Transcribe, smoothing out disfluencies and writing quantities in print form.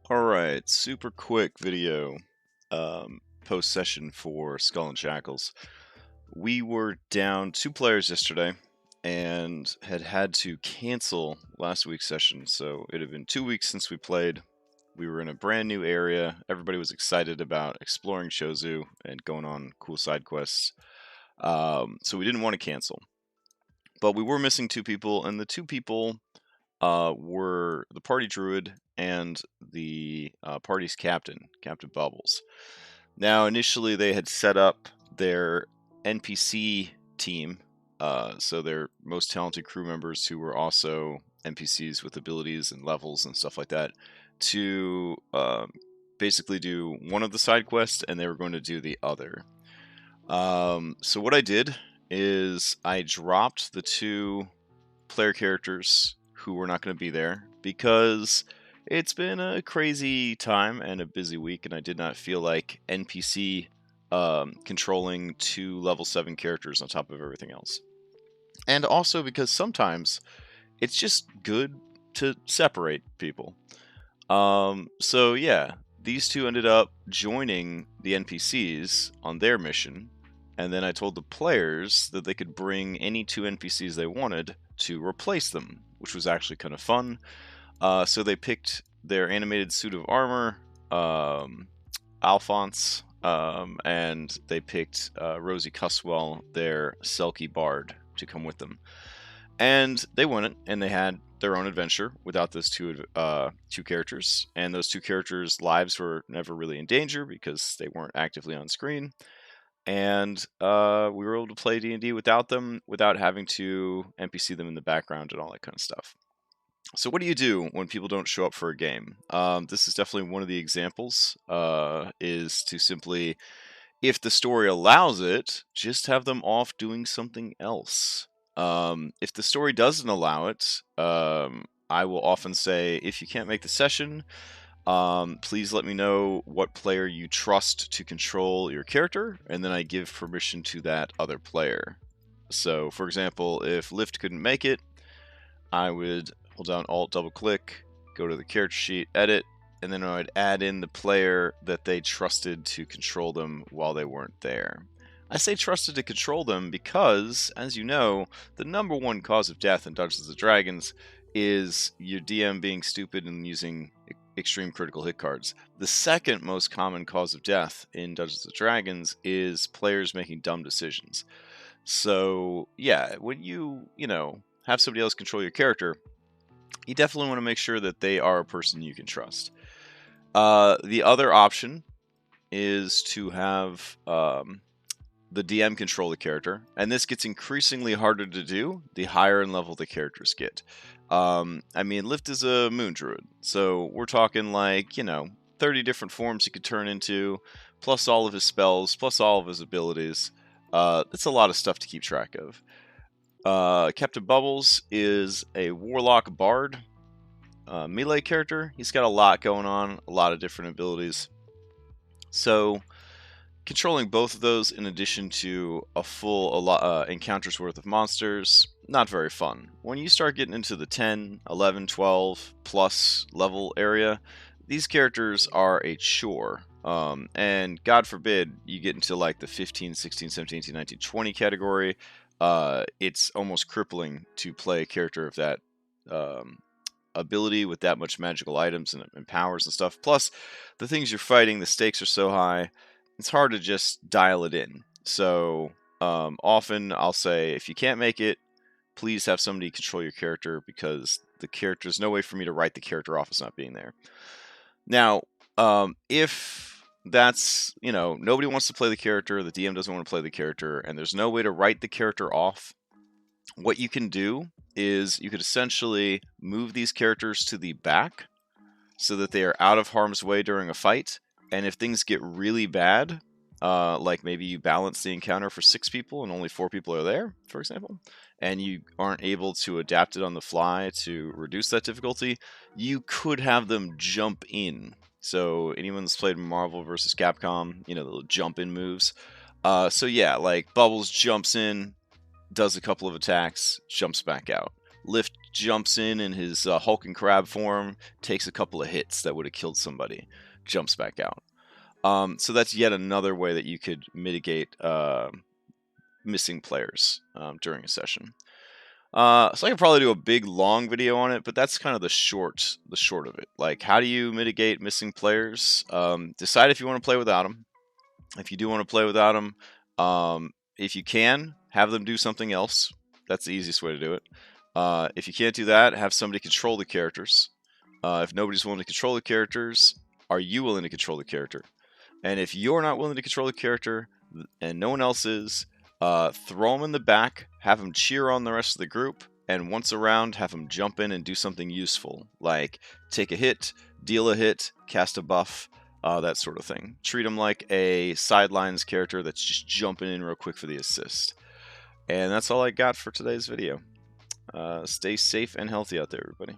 Alright, super quick video post session for Skull and Shackles. We were down 2 players yesterday and had to cancel last week's session, so it had been 2 weeks since we played. We were in a brand new area. Everybody was excited about exploring Shozu and going on cool side quests. So we didn't want to cancel. But we were missing 2 people, and the 2 people were the party druid and the party's captain, Captain Bubbles. Now, initially, they had set up their NPC team, so their most talented crew members who were also NPCs with abilities and levels and stuff like that, to basically do one of the side quests, and they were going to do the other. So what I did is I dropped the 2 player characters who were not going to be there because it's been a crazy time and a busy week, and I did not feel like NPC controlling 2 level 7 characters on top of everything else. And also because sometimes it's just good to separate people. So yeah, these 2 ended up joining the NPCs on their mission, and then I told the players that they could bring any 2 NPCs they wanted to replace them, which was actually kind of fun. So they picked their animated suit of armor, Alphonse, and they picked Rosie Cuswell, their Selkie Bard, to come with them. And they went and they had their own adventure without those 2 characters. And those 2 characters' lives were never really in danger because they weren't actively on screen. And we were able to play D&D without them, without having to NPC them in the background and all that kind of stuff. So what do you do when people don't show up for a game? This is definitely one of the examples, is to simply, if the story allows it, just have them off doing something else. If the story doesn't allow it, I will often say, if you can't make the session, please let me know what player you trust to control your character, and then I give permission to that other player. So, for example, if Lift couldn't make it, I would hold down Alt, double click, go to the character sheet, edit, and then I would add in the player that they trusted to control them while they weren't there. I say trusted to control them because, as you know, the number 1 cause of death in Dungeons & Dragons is your DM being stupid and using extreme critical hit cards. The second most common cause of death in Dungeons & Dragons is players making dumb decisions. So, yeah, when you have somebody else control your character, you definitely want to make sure that they are a person you can trust. The other option is to have the DM control the character, and this gets increasingly harder to do the higher in level the characters get. I mean, Lift is a moon druid, so we're talking like, 30 different forms he could turn into, plus all of his spells, plus all of his abilities. That's a lot of stuff to keep track of. Captain Bubbles is a warlock bard melee character. He's got a lot going on, a lot of different abilities. So controlling both of those in addition to a full encounter's worth of monsters, not very fun. When you start getting into the 10, 11, 12 plus level area, these characters are a chore. And God forbid you get into like the 15, 16, 17, 18, 19, 20 category. It's almost crippling to play a character of that ability with that much magical items and powers and stuff. Plus, the things you're fighting, the stakes are so high, it's hard to just dial it in. So often I'll say, if you can't make it, please have somebody control your character, because there's no way for me to write the character off as not being there. Now, if that's, nobody wants to play the character, the DM doesn't want to play the character, and there's no way to write the character off, what you can do is you could essentially move these characters to the back so that they are out of harm's way during a fight. And if things get really bad, like maybe you balance the encounter for 6 people and only 4 people are there, for example, and you aren't able to adapt it on the fly to reduce that difficulty, you could have them jump in. So anyone that's played Marvel vs. Capcom, the little jump in moves. So yeah, like Bubbles jumps in, does a couple of attacks, jumps back out. Lift jumps in his Hulk and Crab form, takes a couple of hits that would have killed somebody, jumps back out. So that's yet another way that you could mitigate missing players during a session. So I could probably do a big long video on it, but that's kind of the short of it. Like, how do you mitigate missing players? Decide if you want to play without them. If you do want to play without them, if you can, have them do something else. That's the easiest way to do it. If you can't do that, have somebody control the characters. If nobody's willing to control the characters, are you willing to control the character? And if you're not willing to control the character and no one else is, throw them in the back, have them cheer on the rest of the group, and once around, have them jump in and do something useful, like take a hit, deal a hit, cast a buff, that sort of thing. Treat them like a sidelines character that's just jumping in real quick for the assist. And that's all I got for today's video. Stay safe and healthy out there, everybody.